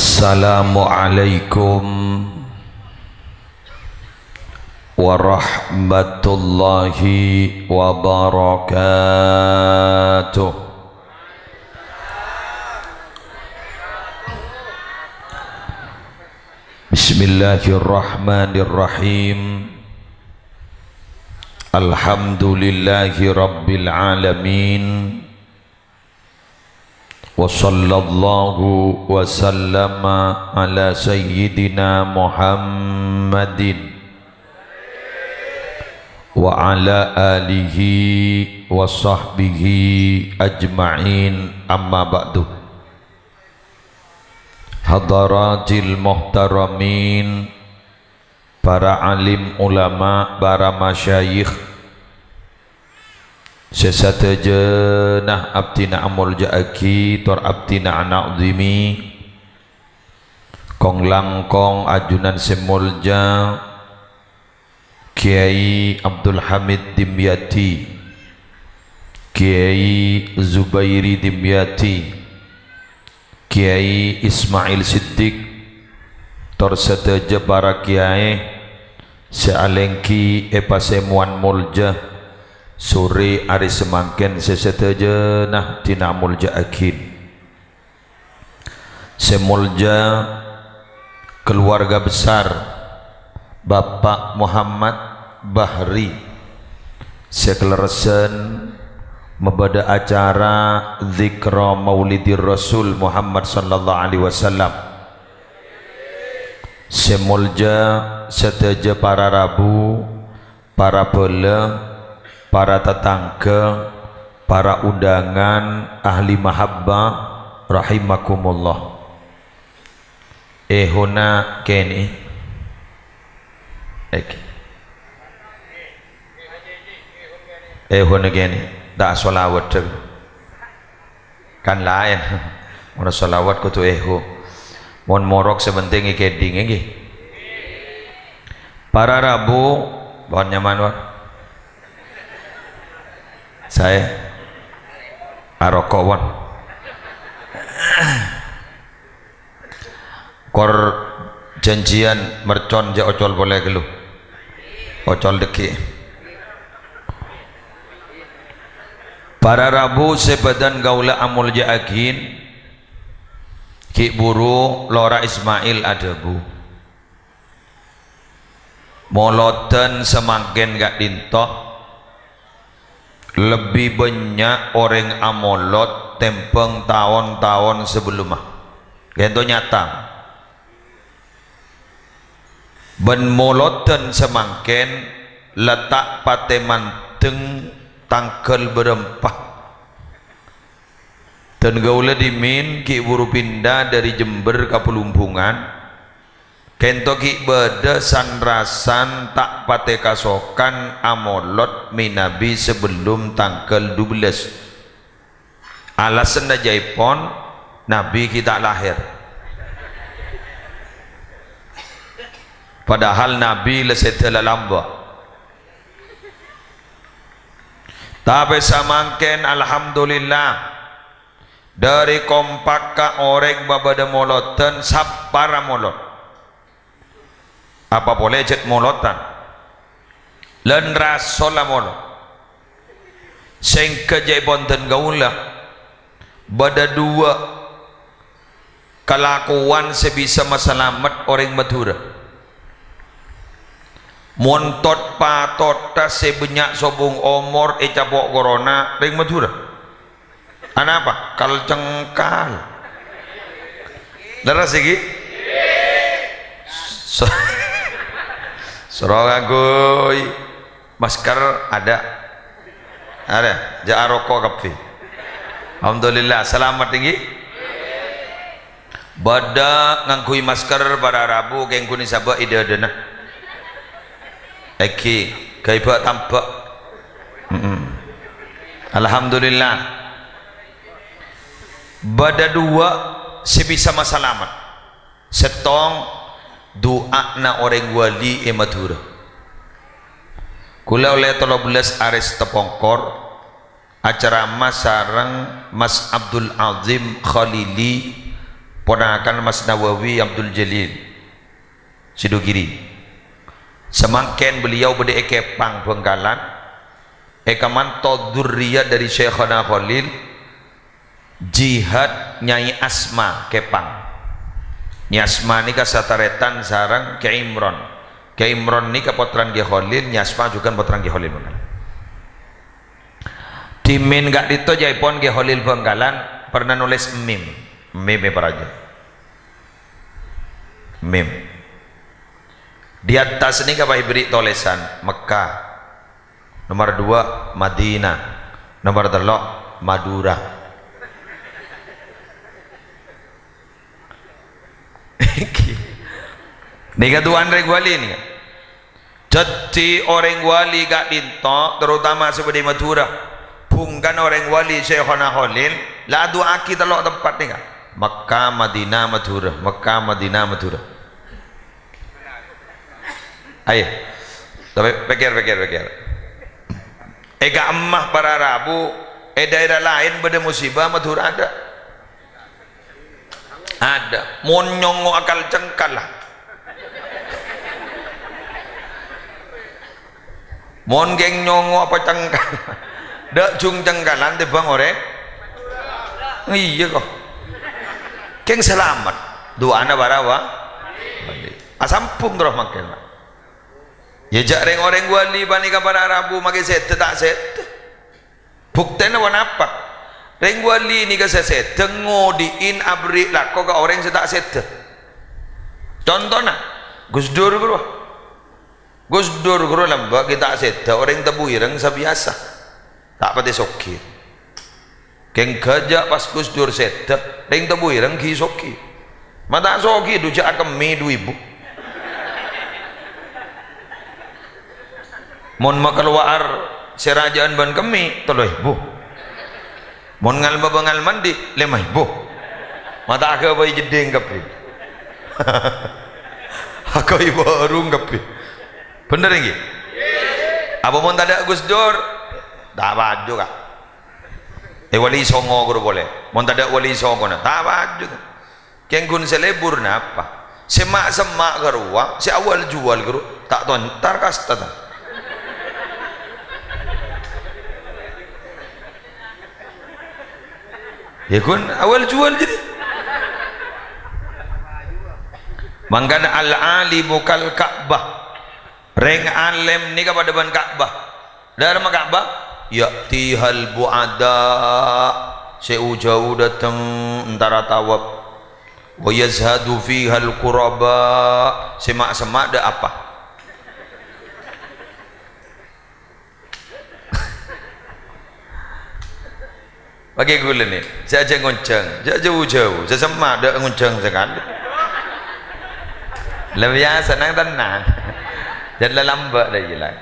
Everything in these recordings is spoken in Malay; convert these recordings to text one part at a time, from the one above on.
Assalamualaikum warahmatullahi wabarakatuh. Bismillahirrahmanirrahim. Alhamdulillahi rabbil alamin. Wa sallallahu wa sallama ala sayyidina Muhammadin wa ala alihi wa sahbihi ajma'in, amma ba'du. Hadaratil muhtaramin, para alim ulama, para masyayikh, sesatejenah abdina amul ja'aki tor abdina ana'udhimi kong langkong ajunan semulja Kiai Abdul Hamid Dimyati, Kiai Zubairi Dimyati, Kiai Ismail Siddiq, tor seteje para kiai sealengki epasemuan mulja sore hari semangken sesetejenah tina mulja akin semulja keluarga besar Bapak Muhammad Bahri sekeleresan membada acara zikra maulidir Rasul Muhammad sallallahu alaihi wasallam. Semulja seteja para rabu, para bela, para tetangga, para undangan ahli mahabbah rahimakumullah. Huna kene huna kene tak solawat kan lain mana solawat kutu mon morok sebenting ikeding nggih. Para rabu mohon nyaman saya arokowon kor janjian mercon ja ocol boleh gelu ocol deki. Para rabu sebadan gaula amul ja'agin Ki Buru Lora Ismail Adabu moloten semakin gak dintok lebih banyak orang amolot tempeng tahun-tahun sebelumnya itu nyata ben moloten semakin letak patemanteng tangkel berempah dan gaula dimin Ki Buru pindah dari Jember ke Pelumpungan kento ki beda sanrasan tak pate kasokan amolot minabi sebelum tanggal 12 alasan jaipon nabi kita lahir padahal nabi lesetela lamba tapi samangken alhamdulillah dari kompak ka orek babada moloten sapara molot apa boleh jet molotan len rasola molot sing kejaibonten gaula bada dua kelakuan sebisa masalamat orang Madura montot patota sebanyak sobung omor capok corona ring Madura apa kal cengkal leras iki Sorogagoy masker ada ja rokok kapi alhamdulillah selamat tinggi bada ngangkui masker para rabu kengkuni sabah ide dana eki kaiba tampak alhamdulillah bada dua sebisa masalamat setong doa na orang wali Madura kula oleh 13 aris tepongkor acara mas sareng Mas Abdul Azim Khalili ponakan Mas Nawawi Abdul Jalil Sidogiri. Semakin beliau berde ekepang Bengkalan, ekamanto durriyat dari Syekhana Khalil, jihad Nyai Asma Kepang. Nyai Asma ni kasataretan sarang Ke Imron. Ke Imron ni kapotran Ki Khalil, Nyai Asma juga potran Ki Khalil Bengkalan. Dimin gak dito jaipon Ki Khalil Bengkalan pernah nulis meme para aja. Meme. Di atas ini apa beri tulisan Mekah, nomor 2 Madinah, nomor 3 Madura. Nika tuan orang wali ni. Jadi orang wali gak dinto, terutama seperti Madura. Bukan orang wali Syekhana Khalil, la doa kita lo tempat ni kan. Mekah, Madinah, Madura, Mekah, Madinah, Madura. Ayo, tapi pikir. Ega emak para Rabu, daerah lain pada musibah Madura ada. Mon nyongo akal cengkal lah. Mon geng nyongo apa cengkal? Dak jung cengkalan bang ore. Iya kok. Geng selamat. Doa anda barawa. Asampung terus makin. Ya jak orang wali bani kepada Arabu makin set tak set. Buktinya apa? Reng wali ni ke set ngodiin abri lah kok orang setak set. Contohnya Gus Dur guru lambak kita set orang tebu ireng sebiasa. Tak pati sokir. Keng kerja pas Gus Dur set reng tebu ireng ki sokir. Mata sokir du jak kemi 2000. Mon makeluar serajaan ban kemi 3.000. Mon ngalma bangal mandi 5.000. Mata aku bayi jeding kapi. Aku ibu arung kapi. Bener nggih? Apa mon tak ada Gus Dur? Tak baju kah? Wali Songo guru boleh. Mon tak ada wali Songo na. Tak baju. Kenggun selebur na apa? Semak gerua, si awal jual guru. Tak tontar kasta tak. Ya kun awal jual jadi. Mangkana al-alimu kal Ka'bah. Reng alim ni kepada ban Ka'bah. Dari mana Ka'bah? Ya'tihal bu'ada. Jauh datang antara tawab. Wa yazhadu fihal quraba. Semak-semak dah apa? Bagi gula ni, saya aja ngonceng, saya jauh-jauh, saya sama ada ngonceng sekali. Lebih senang tenang, jangan lambat dah jelas.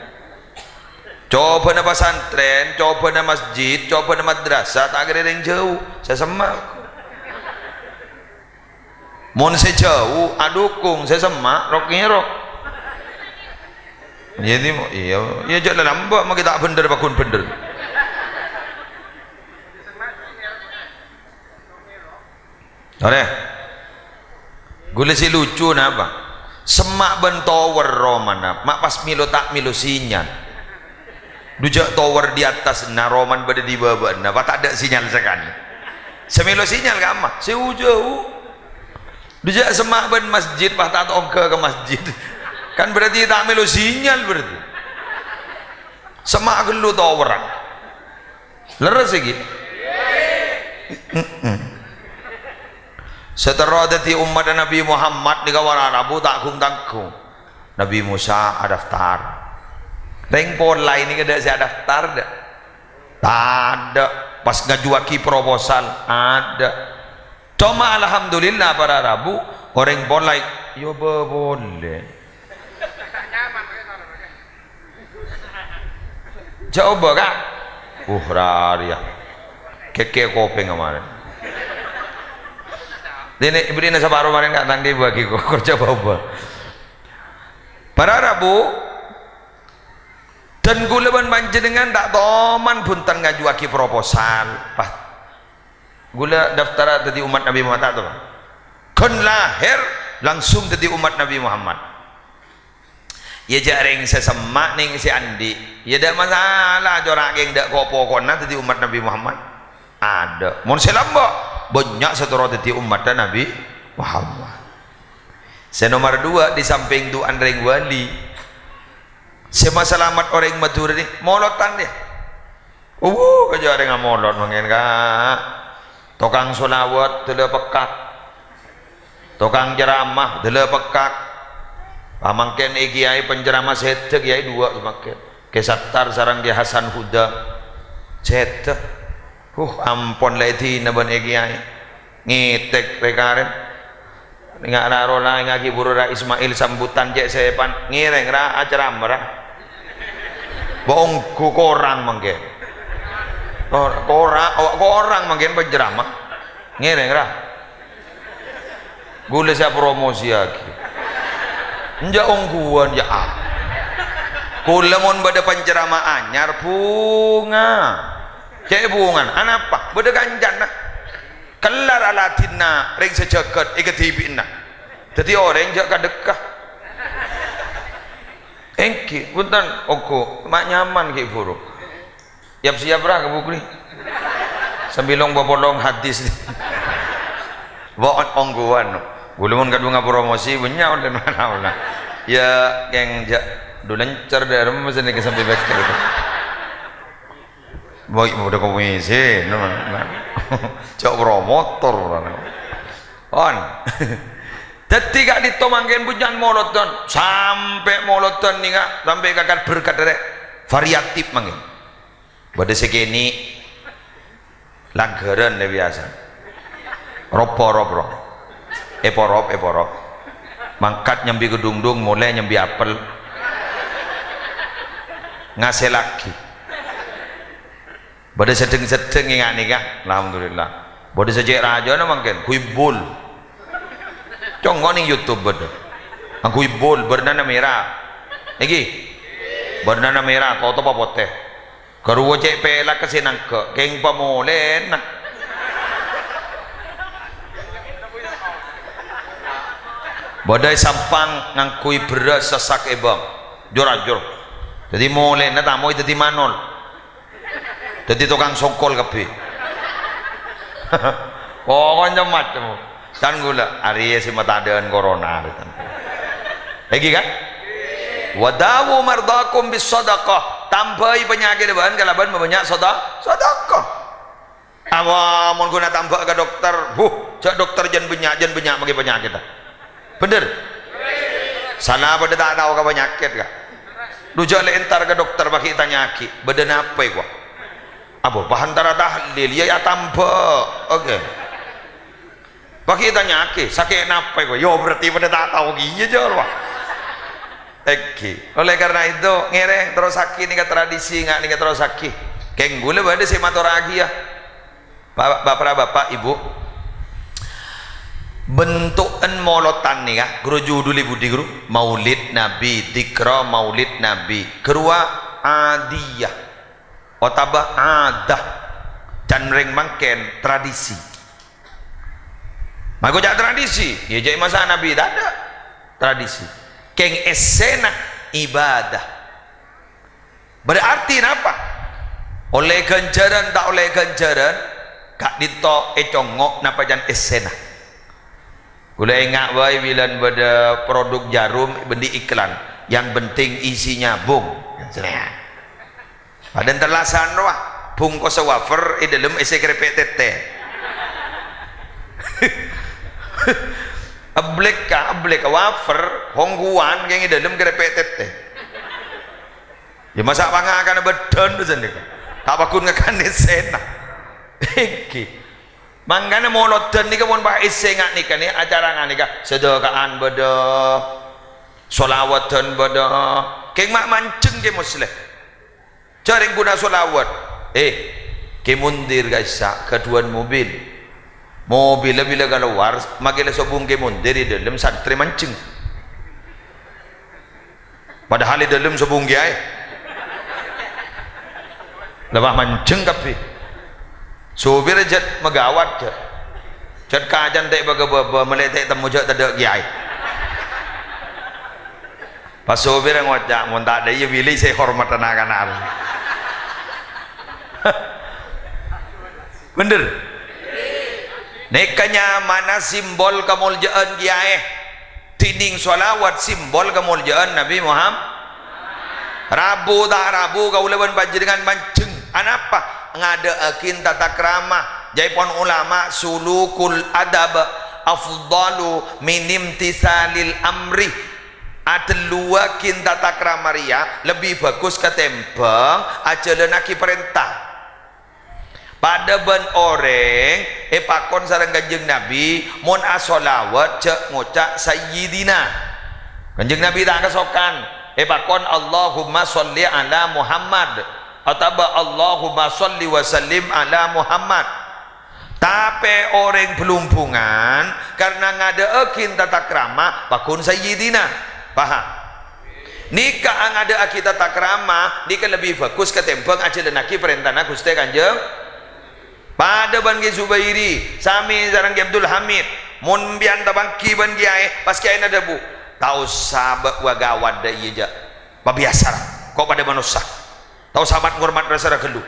Coba nama pesantren, coba nama masjid, coba nama madrasah, tak ada yang jauh, saya sama. Mon saya jauh, adukung, saya sama, roknya rok. Jadi, iya jangan lambat, mak kita bener, bakun bener. Oleh gula si lucu napa semak ben tower roman mak pas milo tak milo sinyal dujak tower di atas na roman pada di bawah napa tak ada sinyal sekali semilo sinyal gak mah jauh dujak semak ben masjid pas tak ke masjid kan berarti tak milo sinyal berarti semak gelu tower leres lagi. Setelah dati umat Nabi Muhammad di kawan Arabu tak tangku Nabi Musa ada daftar reng pon lain ni kada saya daftar dah tak ada pas ngajuaki proposal ada cuma alhamdulillah para Arabu orang pon lain yo boleh coba kak raria keke kopeng kemarin ini beri nasa baru kemarin nggak tanggi bagi kerja bawa para Rabu dan gulaban panjenengan tak toman buntan ngajuaki proposal pas gula daftar tadi umat Nabi Muhammad tu kon lahir langsung jadi umat Nabi Muhammad. Ya jaring sesemak ning si Andi, ya tidak masalah jorak yang tidak kopokona jadi umat Nabi Muhammad. Ada mon selamba banyak setorot jadi umat Nabi Muhammad. Senomor dua di samping tu andreng wali sema selamat orang Madura ni molotan dia. Kerja dengan molot mungkin kak. Tukang solawat tele pekak, tukang ceramah tele pekak. Pamangken kiai penceramah sedek kiai dua semakin. Kesattar sarang dia Hasan Huda sedek. Ampun leti naban kiai ngitek rekaren. Nggak rarola ngaki burura Ismail sambutan cek sepan ngireng ra acara merah. Bohong ku korang mangke. Korang mangke penceramah ngireng ra. Gule saya promosi lagi. Nja ongguan ya ah. Kula mon bada penceramah anyar bunga. Cek bungan anapa? Bada ganjan nah. Kelar alatinna ring sejagat ikatibinna. Jadi orang jak kadekah. Engki punten oko mak nyaman ki buru. Siap ra ke bukri. Sambilong bopolong hadis. Baon ongguan. Gulumun kadung promosi punya dan mana. Ya yang jak dulencer dari mesen ke sampai beker. Boy udah komisi, cok promotor, on. Ketika ditomangin bujan moloton, sampai moloton nih kak, sampai kakak berkat dari variatif mangin. Pada segini langgaran deh biasa, ropo, eporop, mangkat nyambi gedung-dung, mulai nyambi apel, ngasih lagi. Pada sedeng-sedeng ingat nikah, alhamdulillah. Pada sejak raja na mungkin kuibul. Congok ning YouTube beda. Ang kuibul bernana merah. Lagi. Bernana merah kau tu apa poteh. Keruwa cek pelak kesenang ke, keng pamolen. Badai sampang ngangkui beras sesak ebang. Jor. Jadi molen na tamoy jadi manol. Jadi tukang songkol kape. Pokoknya macam dan gula hari si mata dengan corona lagi kan wadawu mardakum bis sadaqah tambahi penyakit bahan kalaban banyak sedekah awam guna tambah ke dokter cak dokter jen banyak bagi penyakit bener sana pada tak tahu ke penyakit kak lu jale entar ke dokter bagi tanya ki badan apa ya apa bahantara tahlil ya tambah oke bagi tanya ke sakit napa kok yo berarti pada tak tahu gini aja wah oleh karena itu ngereng terus sakit nih tradisi nggak nih terus sakit keng gula pada si matoragi ya bapak ibu bentukan molotan nih ya guru judul ibu di guru maulid nabi dikra maulid nabi kedua adiyah otabah adah dan ring mangken tradisi mago jak tradisi ya jadi masa nabi tak ada tradisi keng esena ibadah berarti apa oleh ganjaran tak oleh ganjaran kak dito econgok napa jan esena gula ingat wae bilan pada produk jarum bendi iklan yang penting isinya bung pada telasan wah bungkus wafer dalam isi keripik tete ablek wafer hongguan yang dalam keripik tete ya masa bangga akan bedon tu sendiri tak bakun ngakan esena mangkana molodan ni kamu bah isi ngak ni kan ni acara ngak ni kan sedekaan beda solawatan beda keng mak mancing ke muslim jaring guna solawat ke mundir guys keduan mobil bila keluar makin sobung ke mundir di dalam santri mancing padahal di dalam sobung ke lebah mancing kapi supir jet megawat je Chat kajan tak baga meletek temu jak tak kiai. Pas sopir ngocak mun tak ada ya pilih saya hormat anak-anak. Bener. Nekanya mana simbol kemuliaan kiai? Tining solawat simbol kemuliaan Nabi Muhammad. Rabu tak Rabu kau leban panjenengan mancing. Anapa? Ngada akin tata krama. Jaipon ulama sulukul adab afdalu min imtisalil amri. Adeluakin tata krama ria lebih bagus ketembang ajalanaki perintah. Pada ben orang pakon sareng Kanjeng Nabi mun asolawat cek ngocak sayyidina. Kanjeng Nabi tak kesokan pakon Allahumma sholli ala Muhammad atau Allahumma sholli wa sallim ala Muhammad. Tapi orang pelumpungan karena ngadaekin tata krama pakun sayyidina. Paham? Nikah ngada aki tata krama nikah lebih bagus ketembang ajalanaki perintah Gusti Kanjeng. Pada Bangi Zubairi sami sareng Abdul Hamid mun bian tabangki ban kiai pas kiai ada bu tahu sahabat wagawat da ieu ja biasa kok pada manusia tahu sahabat ngurmat rasa gelu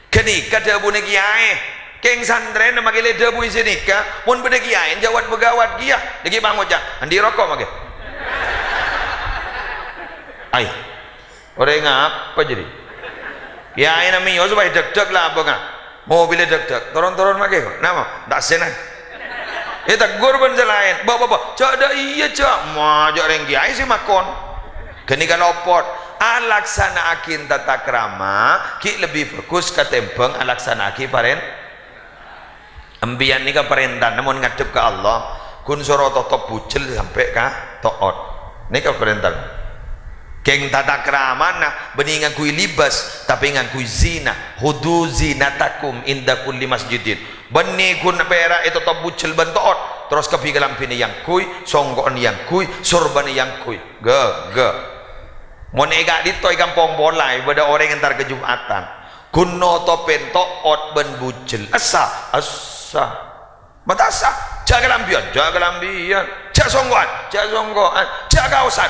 keni kada bu ne kiai keng santren make le debu isi nikah mun bede kiai jawat begawat dia lagi bangoja andi rokok make ai orang apa jadi kiai namanya supaya deg-deg lah apa mobil deg-deg turun-turun make nama tak senang tegur pun selain bawa cak dah iya cak majak orang kiai si makon kini kalau pot alaksana akin tata krama ki lebih bagus ketembang alaksana aki paren ambian ni ka perintah namun ngadep ke Allah kun soro totop bucel sampai ka toot ni ka perintah keng tata krama na beningan kui libas tapi ngan kui zina hudu zinatakum inda kulli masjidin beni kun pera itu top bucel bentoot terus kepigalam pini yang kui songgon yang kui surban yang kui ge mon ega ditoy kampung bolai pada orang yang ntar ke Jumatan kuno topen toot ben bucel asa matasa jaga lambian jak songgoan jak kausan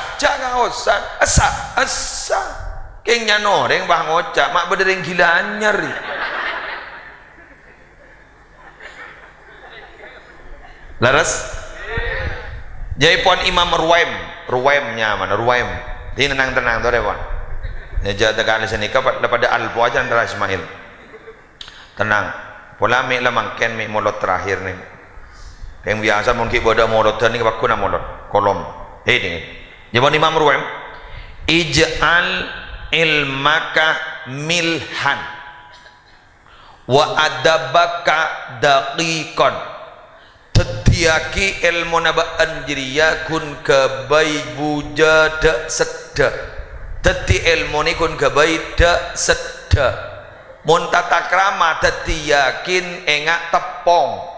asa kengnya noreng bah ngocak mak bedereng gila anyar laras jaipon Imam Ruwaimnya mana Ruwaim di tenang-tenang tuh rewan ya jaga sini pada alpo aja antara Ismail tenang pola mi lamang ken mi molot terakhir nih yang biasa mungkin bodoh molot ni bakku na molot kolom ini jaipon Imam Ruwaim ij'al ilmaka milhan wa adabaka daqiqan tetiaki ilmu naba anjiriya kun kebaik buja dak sedda teti ilmu ni kun kebaik dak sedda mun tata krama teti yakin engak tepong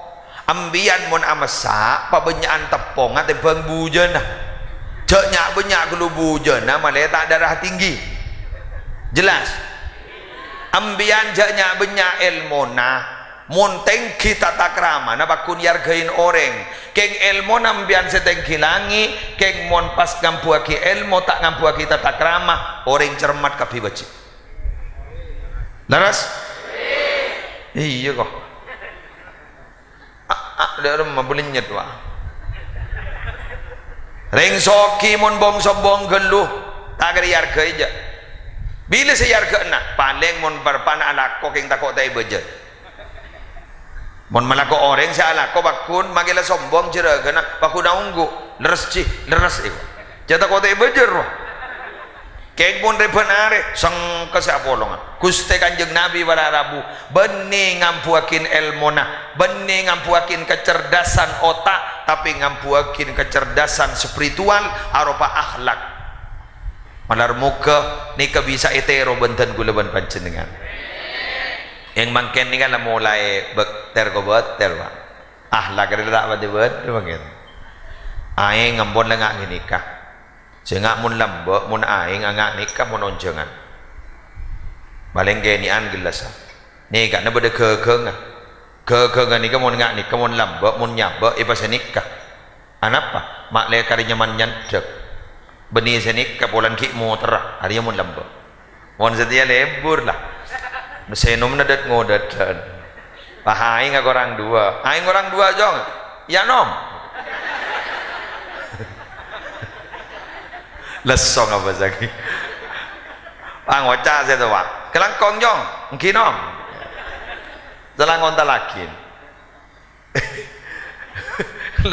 ambian mun amasa pabenyaan tepong ate bang bujana ceknya banyak gelu bujana malah tak darah tinggi jelas ambian ceknya banyak ilmu nah monteng kita takrama na bakun yargain orang keng ilmu nambian setengki langi keng mon pas ngampuaki ilmu tak ngampuaki tata krama orang cermat kapi baci laras iya kok ada rumah belinyet wah ring soki mon bong sobong geluh tak ada yargai aja bila saya yarga nak paling mon berpana alako keng takut tai bejet mon malako orang saya alako bakun magila sombong jera kena bakun naunggu leres itu jata kau tai bejer roh keng mon repenare sang kesapolongan Gusti Kanjeng Nabi pada Rabu bening ngampuakin ilmona bening ngampuakin kecerdasan otak tapi ngampuakin kecerdasan spiritual arupa akhlak malar muka nika bisa etero benten guleban panjenengan yang mangken ni kan mulai bekter ko beter Pak akhlak rela bade bet begitu aing ngambon lengak nikah sehingga mun lambek mun aing angak nikah mun onjengan paling genian gelas ni kan bade kekeung ke ngani ka mon ngak ni ka mon lamba mon nyaba pas nikah anapa mak le kari nyaman nyantek beni senik ka polan ki motor hari mon lamba mon setia lebur lah senom nadat ngodat pahai ngak orang dua aing orang dua jong ya nom lesong apa lagi waca saya tu wak kelangkong jong ngkinom jalan ngonta lakin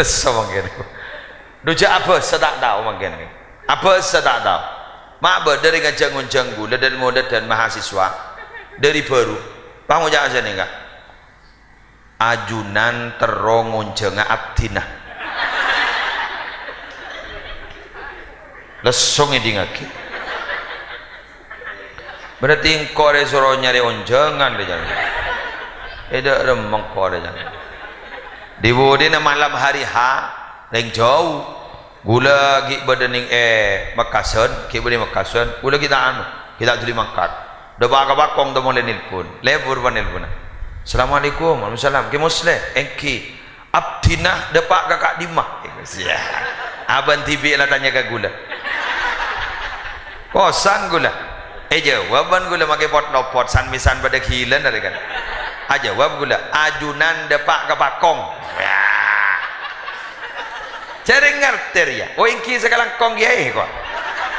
lesong mungkin duja apa sedak tahu mungkin apa sedak tahu mak dari ngajang gula dan muda dan mahasiswa dari baru pang ucap aja nih enggak ajunan terong ngoncenga abdina lesong ini ngaki berarti engkau suruh nyari onjangan deh jangan tidak remeng kau deh jangan diwudin malam hari yang jauh gula gi badening makasan ki bade makasan gula kita tulis mangkat do bakong do mole nelpon lebur nelpon assalamualaikum waalaikumsalam ki musle engki abdina depak kakak dimah ya aban tibi lah tanya ke gula kosan gula jawaban gula make pot nopot san misan pada kilan dari kan jawab gula ajunan depak ke bakong ya cari ngerti ya oh ingki sekarang kong kiai kok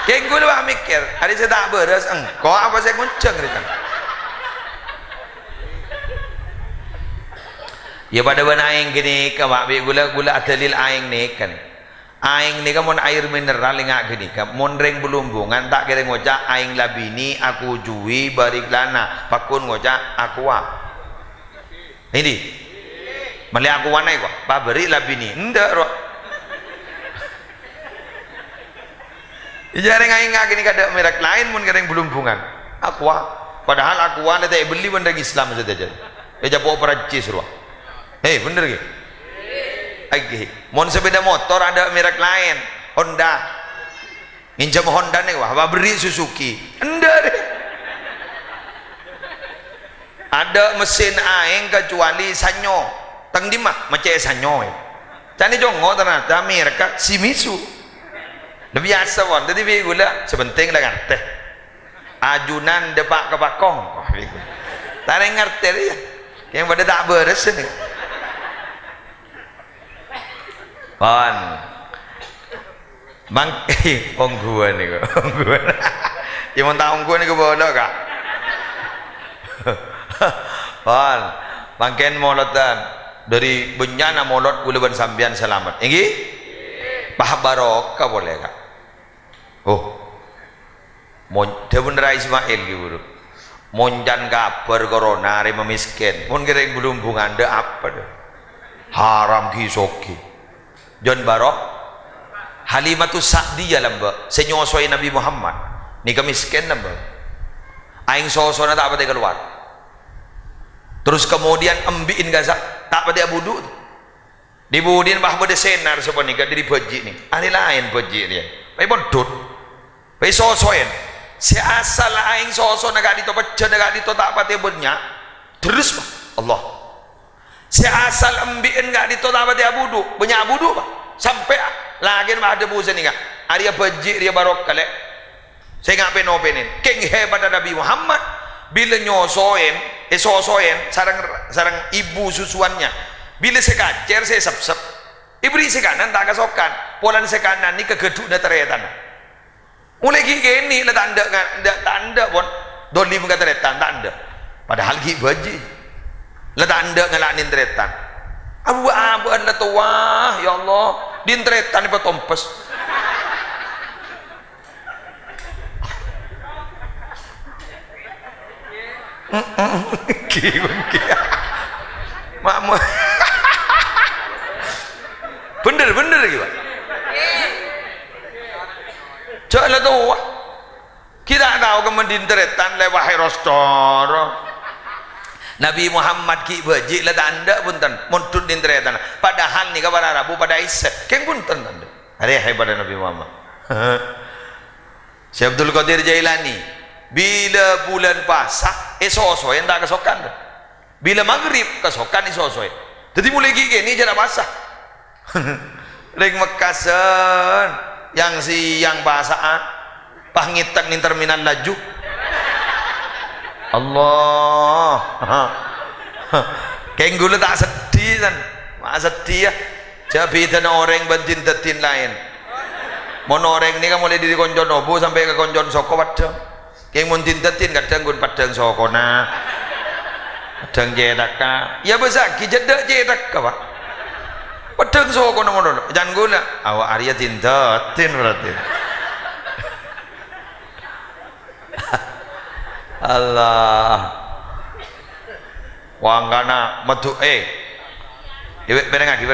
keng gula bah mikir hari saya tak beres engkau apa saya kunceng kan ya pada benar aing gini ke mak gula atalil aing ni kan aing ni kan mon air mineral ngak gini kan mon reng belumbungan tak kira ngocak aing labini aku jui barik lana pakun ngocak aqua ini mali aqua nai kok paberi labini ndak ro jarang aing ngak gini kada merek lain mon kira belumbungan aqua padahal aqua ni tak beli benda Islam saja dia japo Perancis ro bener ke lagi mon sepeda motor ada merek lain Honda nginjam Honda nih wah beri Suzuki enggak deh ada mesin aing kecuali sanyo tang di mah macam sanyo cani jongo ternyata merek Shimizu lebih biasa wan jadi gula sebenting lah ngerti ajunan depak ke bakong tak ngerti dia yang pada tak beres nih pan bang ongguan nih kok ongguan yang mau tahu ongguan nih kok bodoh kak pan bangken molotan dari benyana molot gula sambian selamat ini paham barokah boleh kak dia bener Ismail gitu monjan kabar corona hari memiskin mon kira belum bungan ada apa deh haram kisoki John Barok Halimatus Sa'diyah lamba senyosoi Nabi Muhammad ni kemiskin lamba aing sosona tak pada keluar terus kemudian ambiin gaza tak pada budu dibudin bah pada senar sepanika dari baji ni ahli lain baji dia pai bodot pai sosoen si asal aing sosona gak ditopecah gak ditotak pada bernya terus Allah si asal ambiin gak ditotak pada budu banyak budu sampai lagi mah ada buzen ni kan Arya baji dia barok kale saya ngak penopenin keng hebat Nabi Muhammad bila nyosoen sosoen sarang ibu susuannya bila sekacer saya sep ibri sekanan tak kasokan polan sekanan ni kegeduk na teretan mulai gini lah tanda pun doli muka teretan tanda padahal gi baji lah tanda ngalanin teretan abu anda tua ya Allah di teretan ipa tompes makmu bener gitu cok lah tua kita tahu kemudian teretan lewat rostor Nabi Muhammad ki baji lah tanda punten muntut di teretan padahal ni kabar Arabu pada Isa keng punten tanda hari hebat Nabi Muhammad Syekh Abdul Qadir Jailani bila bulan pasak soso yang tak kesokan bila maghrib kesokan isosoy jadi mulai gigi ini jarak basah ring mekasen yang siang basaan pangitan ning terminal laju Allah kayak gula tak sedih kan mak sedih ya jadi dan orang bentin tetin lain mon orang ni kan mulai dari konjon obo sampai ke konjon soko padang kayak muntin tetin kadang gun padang soko na padang jedaka ya besar kijedak jedaka pak padang soko na mono jangan gula awak Arya tintetin berarti Allah wangkana metu iwek berengaki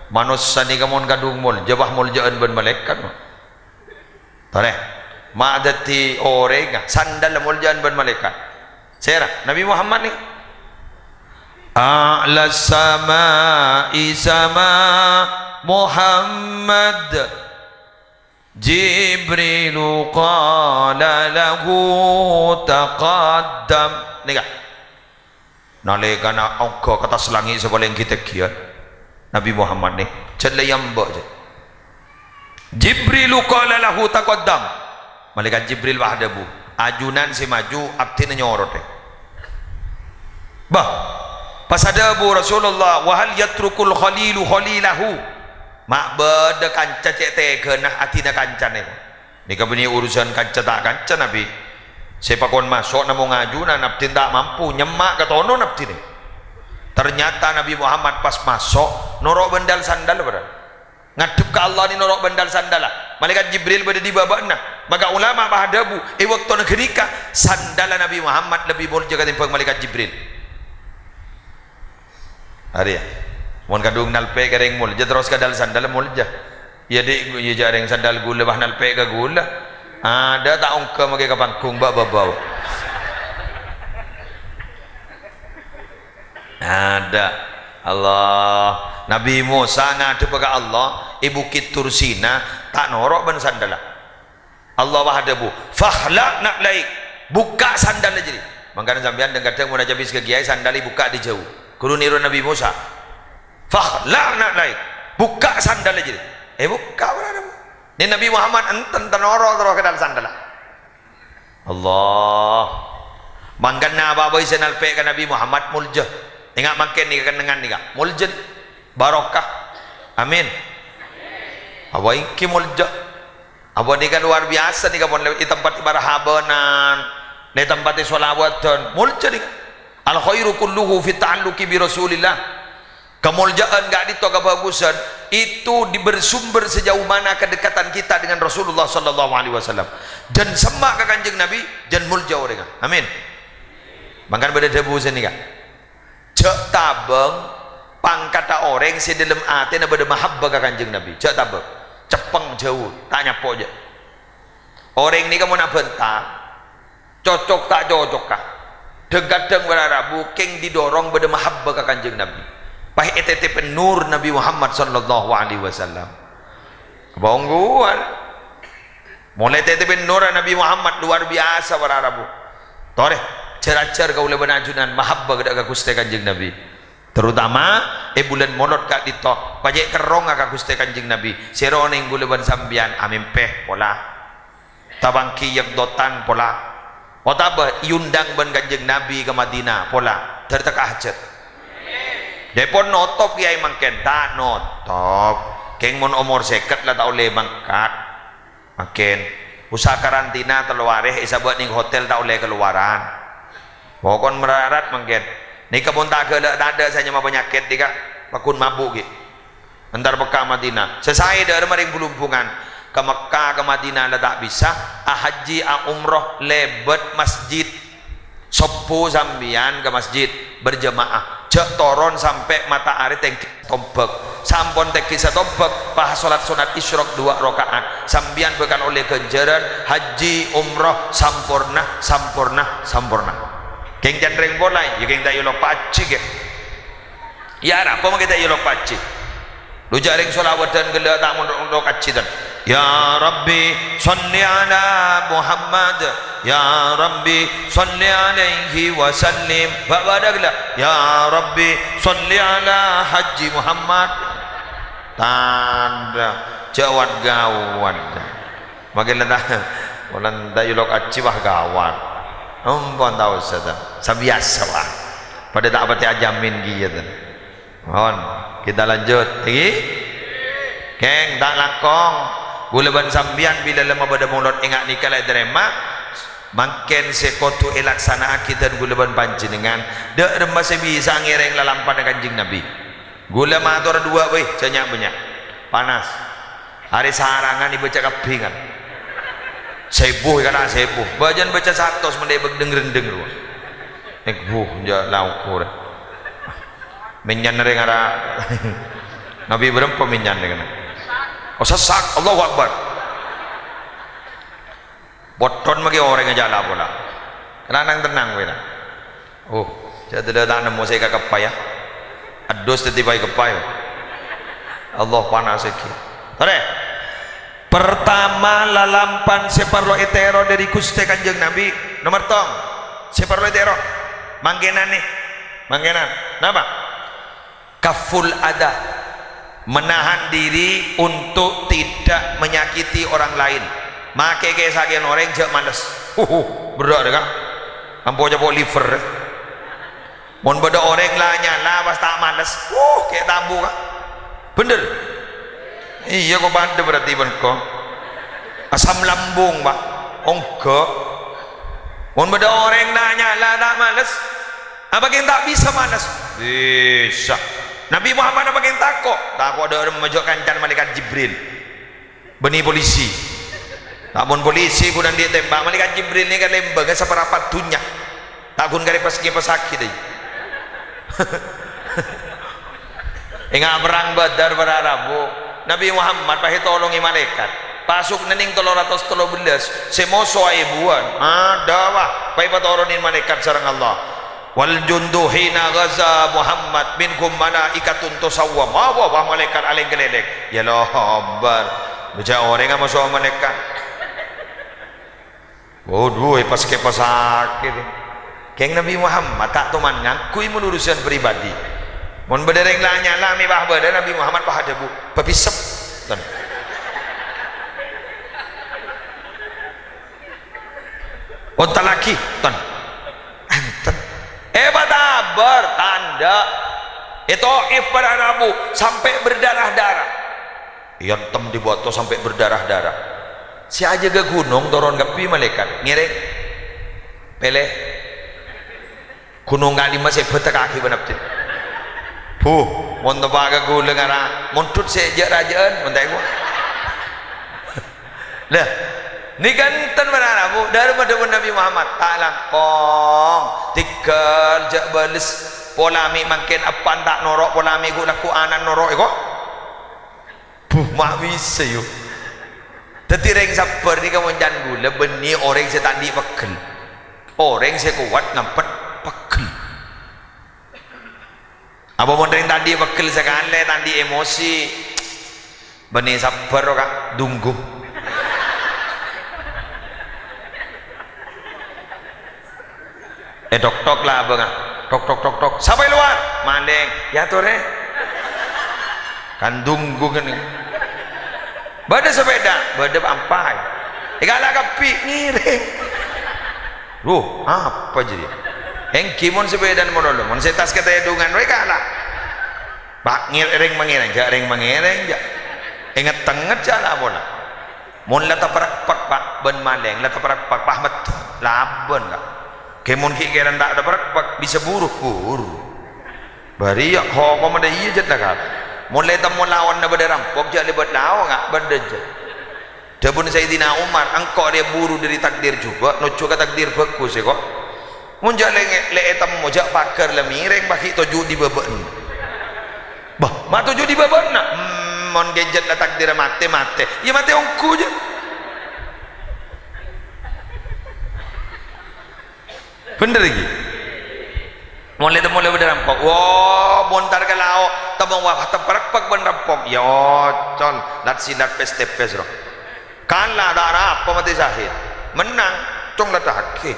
manusia ni kamun kadung mul jabah mul jaan ben malaikat toleh ma'adati orega sandal mul jaan ben malaikat sera Nabi Muhammad ni a'la sama'i sama Muhammad Jibril qala lahu taqaddam nika nalikana angka kata selangi sepaling kita kiat Nabi Muhammad ni celayam mbak je Jibril qala lahu taqaddam malaikat Jibril wahdabu ajunan si maju abdina nyorot bah pasadabu Rasulullah wa hal yatrukul khalilu khalilahu mak beda kanca cek tegenah atina kanca ni nika punya urusan kanca tak kanca Nabi siapa kon masuk namo ngajunan abdin tak mampu nyemak ketono abdin ternyata Nabi Muhammad pas masuk norok bendal sandal berada ngadep ke Allah ni norok bendal sandal lah malaikat Jibril berada di babakna maka ulama bahadabu waktu negerika sandal Nabi Muhammad lebih mulia ketimbang malaikat Jibril hari ya mon kadung nalpe kereng mulja terus kadal sandal mulja ya dik ya jareng sandal gula bah nalpe ke gula ada tak ongka mage ka pangkung bak babau ada Allah Nabi Musa ngadep ke Allah Bukit Tursina tak norok ban sandal Allah wahdabu fakhla nak laik buka sandal jadi mangkana sampean kadang mun ajabis ke kiai sandal buka di jauh kudu niru Nabi Musa fakhla nak laik buka sandal aja buka berada ni Nabi Muhammad enten tenoro terus ke dalam sandal Allah mangkana apa-apa isen alpe ke Nabi Muhammad mulja ingat makin ni kenangan ni mulja barokah amin apa iki mulja apa ni kan luar biasa ni kapon di tempat ibadah habanan di tempat sholawatan mulja ni al khairu kulluhu fi ta'alluqi bi Rasulillah kemuliaan gak ditoga bagusan itu bersumber sejauh mana kedekatan kita dengan Rasulullah sallallahu alaihi wasallam dan semak ke kanjeng Nabi dan mulja orang amin mangkan beda debu sini kan cek tabeng pangkata orang si dalam hati na beda mahabbah ke kanjeng Nabi cek tabeng cepeng jauh tak nyapo aja orang ni kamu nak bentar cocok tak cocok kah degadeng berarabu keng didorong beda mahabbah ke kanjeng Nabi pahit etete penur Nabi Muhammad sallallahu alaihi wasallam bongguan mulai etete penur Nabi Muhammad luar biasa berarabu tore ceracar kau leban ajunan mahabbah kedak Gusti Kanjeng Nabi terutama bulan molot kak ditok pajek kerong kak Gusti Kanjeng Nabi seroning guleban sambian amin peh pola tabangki yak dotan pola otaba yundang ban Kanjeng Nabi ke Madinah pola tertekah hajat depon notop kiai mangken tak notop keng mon umur seket lah tak oleh mangkat makin usaha karantina terluareh isa buat ning hotel tak oleh keluaran pokon merarat mangken ni kapun tak ke ada saya mah penyakit dika pakun mabuk gitu antar Mekah Madinah selesai dari maring bulumpungan ke Mekah ke Madinah lah tak bisa haji umroh lebet masjid sopo sambian ke masjid berjemaah cek toron sampai matahari tengki tombak sampun tengki satombak pas sholat sunat isyrok 2 rakaat sambian bukan oleh ganjaran haji umroh sampurna sampurna sampurna keng jandreng bolai ya keng tak yulok paci ke ya apa mau kita yulok paci lu jaring sholawat dan gila tak mau kaci dan ya Rabbi sholli ala Muhammad ya Rabbi salli alaihi wa sallim badagla ya Rabbi salli ala Haji Muhammad tanda jawat gawat makin dah orang dayulok acibah gawat umpon tahu saja sabiasa lah pada tak pati ajamin gitu mohon kita lanjut lagi keng tak langkong gulaban sambian bila lama pada mulut ingat nikah derema makin sekotu elaksana kita gulaban panjenengan dak remah bisa ngereng lalampan kanjeng Nabi gula matur dua weh banyak banyak panas hari sarangan dibaca kapingan sebuh kana sebuh bajan baca 100 mendebek denger-denger laukur minyan reng ara Nabi berempa minyan dengan oh sesak Allahu Akbar boton magi orang ngejala pula kenang tenang wena oh jadi dah nemu saya kakak ya ados tetipai kepai Allah panas seki tare pertama lalampan separlo etero dari Gusti Kanjeng Nabi nomor tong separlo etero manggenan nih manggenan napa kaful ada menahan diri untuk tidak menyakiti orang lain make ke sagian orang jak males berat deh kak ampo japo liver mon beda orang lah nyala pas tak males kayak tabu kak bener iya kok pada berarti kok asam lambung pak enggak mon beda orang lah nyala tak males apa yang tak bisa malas bisa Nabi Muhammad apa yang takut ada orang memajak kancan malaikat Jibril benih polisi namun polisi kudan dia tembak malaikat Jibril ni kan lembaga seperapat dunia takun kari paski pasaki deh ingat perang Badar berarabu Nabi Muhammad pakai tolongi malaikat pasuk nening 313 semoso aibuan ada wah pakai patoronin malaikat sareng Allah wal jundu hina gaza Muhammad minkum malaikatun tusawwam wah malaikat aling gelelek ya lobar baca orang sama soal malaikat waduh pas ke pasakit keng Nabi Muhammad tak tuman ngakui melurusan pribadi mon bedereng lah nyala mi bah badan Nabi Muhammad pah ada bu pepisep tan onta laki tan anten bertanda itu pada Rabu sampai berdarah-darah yang tem dibuat tuh sampai berdarah-darah si aja ke gunung turun gapi malaikat ngirek pele gunung kali masih betek kaki benaptin mon tebak ke gunung ngara montut sejak rajaan montai gua lah ni ganten mana bu dari pada Nabi Muhammad tak langkong tikal jak balis polami makin apa tak norok polami guna ku anan norok kok mak bisa yuk teti reng sabar ni kamu jangan gula benih orang saya tadi pegel orang saya kuat ngampet pegel apa mau reng tadi pegel sekali tadi emosi benih sabar kak tunggu tok lah bang tok sampai luar mandeng ya tore kan tunggu kan bada sepeda bada ampai ikala kapi ngiring apa jadi engkimon sepeda monolong mon setas kata edungan mereka lah pak ngiring mengiring jak ring mengiring jak inget tenget jala bola mon lata perak pak ben mandeng lata perak pak betul laben kak kemun kikiran tak ada perak bisa buru bari ya ho komanda iya jet dah mulai temu lawan na bada rampok jak lebat lawan ngak bada jet dabun Sayyidina Umar engkau dia buru dari takdir juga no juga takdir bagus ya kok mun jak le temu jak pakar la mireng baki tuju di beben bah ma tuju di beben nak mon genjet la takdir mate ya mate ongku je bener lagi mulai berderampok wah bontar ke lao tabang wah teperak pak berderampok ya col lat silat pes tepes roh kalah darah apa mati sahid menang cong lah dake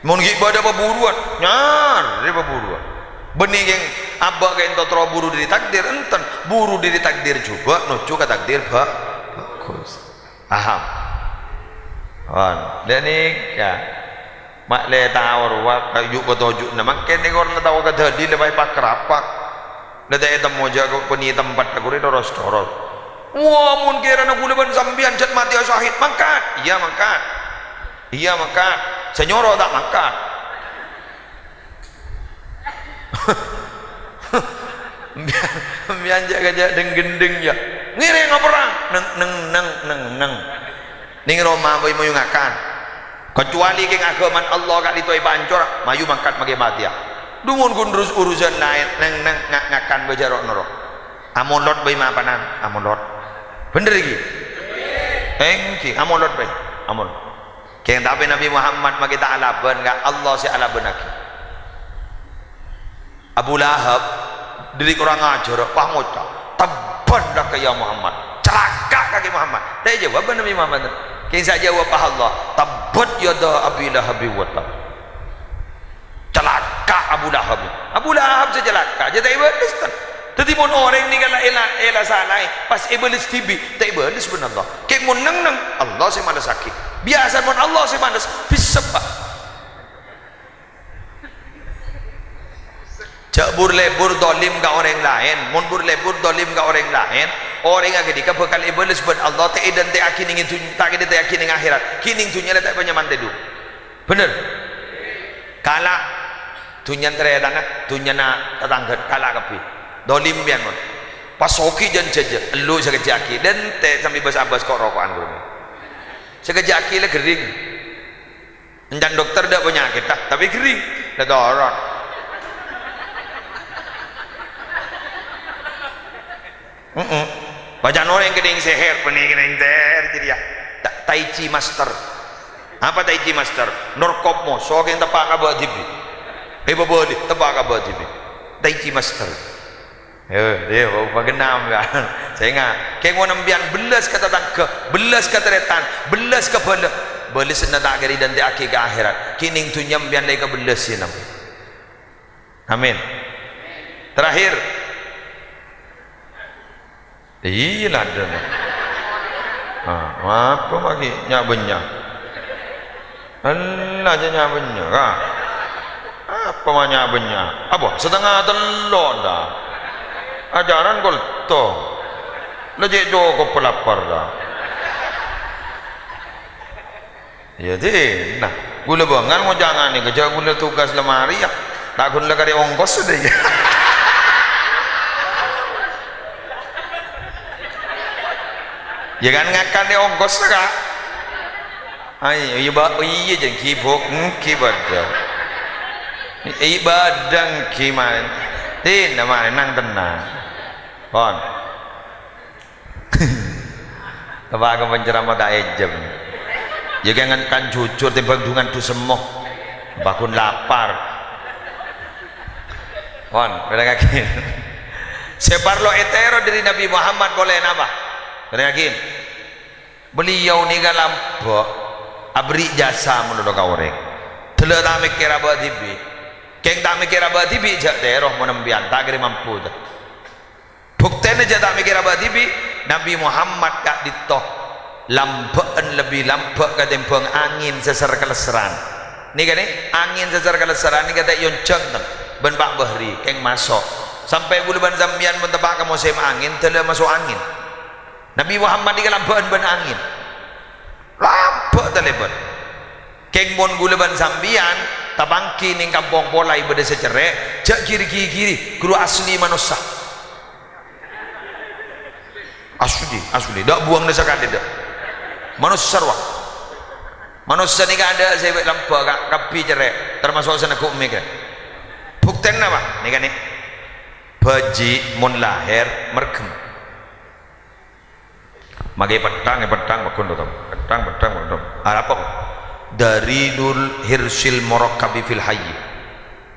mun ibadah baburuan nyari baburuan bening yang abah kain totro buru diri takdir enten buru diri takdir juga nuju ke takdir bagus paham dan ini ya mak le tahu ruak kayu kotoju nama kene kor le tahu kata di lebay pakrapak le tahu temu jago peni tempat aku itu toros wah mun kira nak gulaban sambian cat mati syahid mangkat iya mangkat senyoro tak mangkat biar jaga deng ya ngire ngoperang neng ning Roma boy moyo ngakan kecuali keng agaman Allah kak ditoi pancor mayu mangkat mage mati ya dungun kundrus urusan lain neng ngakan bejarok noro amolot boy mapanan amolot bener iki engki amolot boy amol keng tapi Nabi Muhammad mage ta alaban gak Allah si alaban aki Abu Lahab diri kurang ajar pangocak taban dah ke ya Muhammad celaka kaki Muhammad dia jawab Nabi Muhammad kini saya jawab Allah tabat yada Abi Lahab wa tab celaka Abu Lahab secelaka jadi iblis kan jadi mun orang ni kalau elah salah pas iblis tibi tak iblis benarlah kek mun neng Allah si malas sakit biasa mun Allah si malas bisa cak burlebur dolim ke orang lain mun burlebur dolim ke orang lain orang yang ketika bekal iblis ben Allah tak idan tak akin ingin tak kita tak akin ingin akhirat kini tunya tak penyaman tedu bener kalak tunya teredana tunya na tetangga kalak kepi dolim bian mon pasoki jan jaja elu sekejaki dan te sambil bas-abas kok rokokan guru sekejaki le kering enjan dokter dak penyakit tapi kering dak dorot bacaan orang yang keding seher pening keding seher jadi ya tai chi master apa tai chi master norkopmo so yang tepak kabah tibi boleh tepak kabah tibi tai chi master dia bagenam kan saya ingat kayak mau nambian belas kata tangke belas kata retan belas ke belas nak gari dan di akhir ke akhirat kini tu nyambian lagi ke belas sih nam amin terakhir iya ada apa lagi nyabenya Allah aja nyabenya kah apa mah nyabenya apa setengah telur dah ajaran kol to lejek joko pelapar dah ya deh nah gula bangan mau jangan nih kerja gula tugas lemari ya tak gula kari ongkos sudah ya ya kan ngakan dia ongkos kak iya jangan kibok kibadah ibadang kiman tin nama nang tenang kon tebak ke penceramah tak ejam ya jangan kan jujur timbang dungan tu semoh bakun lapar kon beda kaki sebarlo etero dari Nabi Muhammad boleh nama yakin beliau ni galam abri jasa menurut orang telah tak mikir apa tibi keng tak mikir apa tibi jak teroh menembian tak kira mampu dah buktinya jak tak mikir apa tibi Nabi Muhammad kak ditoh lampuan lebih lampu ke tempeng angin sesar keleseran ni kan angin sesar keleseran ni kata yonceng ben pak bahri keng masuk sampai buluban zambian mentebak ke musim angin telah masuk angin Nabi Muhammad di dalam ban angin lampak terlebat keng mon gulaban sambian tabangki ning kampung polai beda secerek jak kiri guru asli manusia asli dak buang desa kan dak manusia sarwa manusia ni kan ada saya lampak kapi cerek termasuk sana ku umi kan bukten apa ni kan ni baji mon lahir merkem magai petang bakun petang apa dari nul hirsil morakabi fil hayy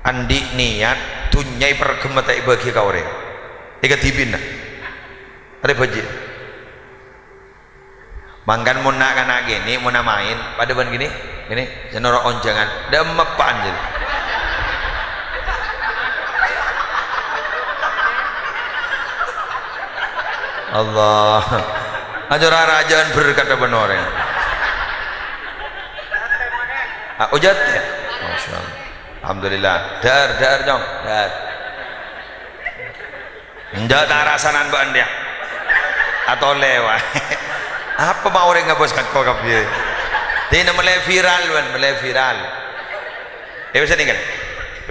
andi niat tunyai pergemata bagi kau orang ika tibin ada baji mangkan mun nak kana gini mun main pada ban gini ini jenoro onjangan demepan jadi Allah ajora rajaan berkata benar ya ujat ya Masya Allah Alhamdulillah dar jong dar ndak tarasanan mbak dia atau lewat apa mau orang ngabos kau kapie ini mulai viral kan mulai viral bisa nih kan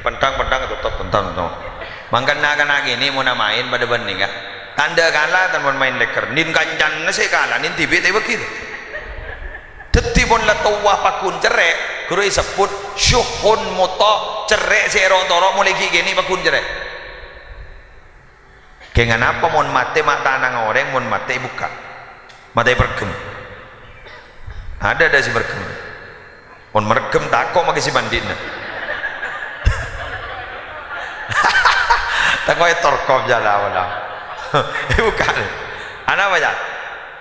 pentang tutup tentang mangkan lagi ini mau namain pada benih kan tanda kalah dan main leker nin kanjan nasi kalah nin tibi begitu tetipun la tuwah pakun cerek guru sebut syuhun muta cerek serotoro mulai gini pakun cerek kengan apa mon mate mata nang orang mon mate buka mate bergem ada si bergem mon mergem takok maki si banditna takok torkop jala wala bukan anak baca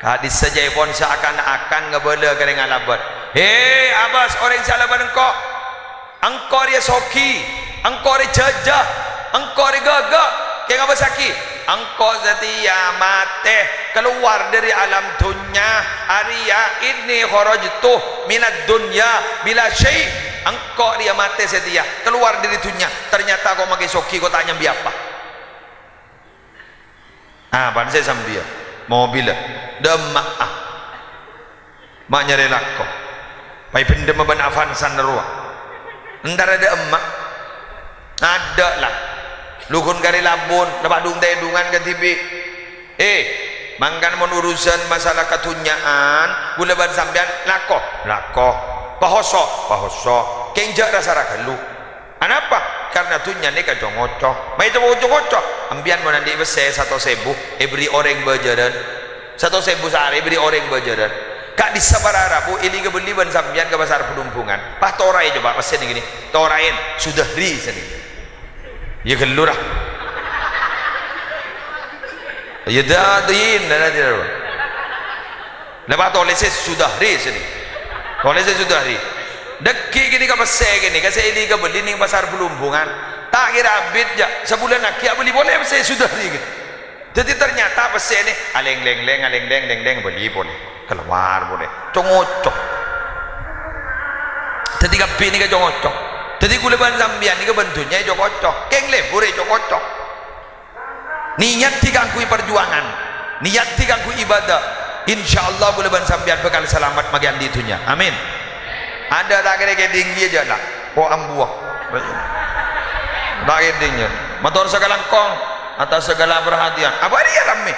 hadis saja pun seakan-akan ngebela kering alabat hei abas orang salah engkau engkau dia soki engkau dia jajah engkau dia gagak kayak apa sakit engkau setia mate keluar dari alam dunia Arya ini kharajtu minad dunya bila syai engkau dia mate setia keluar dari dunia ternyata kau pakai soki kau tanya biapa pan saya sambia mobil demak mak nyari lakko pai pendem ban avansan ruang entar ada emak ada lah lukun kari labun dapat dung tedungan ke tibi mangkan mon urusan masalah katunyaan gula ban sampean lako pahoso kenjak rasa rakalu anapa karena tunya ni kacau ngocok mai itu ngocok ambian mau nanti bese 1.000 beri orang bajaran 1.000 sehari beri orang bajaran kak di sabar Arabu ini kebeli ban sambian ke pasar penumpungan pah torai coba pesen gini torain sudah ri sini ya gelurah ya dadin nanti lepas tolese sudah ri sini tolese sudah ri deki gini ke pesen gini kasih ini kebeli nih pasar penumpungan tak kira bid ya sebulan lagi beli boleh pesen sudah ri gitu. Jadi ternyata pesen ini aleng beli boleh keluar boleh congocok jadi kapi ini ke congocok jadi kuleban sambian ini ke bentuknya congocok keng lebur congocok niat diganggu perjuangan niat diganggu ibadah insyaallah kuleban sambian bakal selamat bagian di dunia amin ada tak kira tinggi aja lah ambuah tak tinggi motor segalangkong atas segala perhatian apa dia rame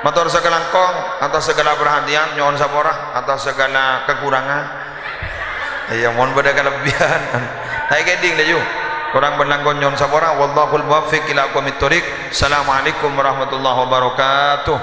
motor segalangkong atas segala perhatian nyon sapora atas segala kekurangan iya mohon pada kelebihan hai keding dah ju kurang berlangkon nyon sapora wallahul muwaffiq ila aqwamit thoriq assalamualaikum warahmatullahi wabarakatuh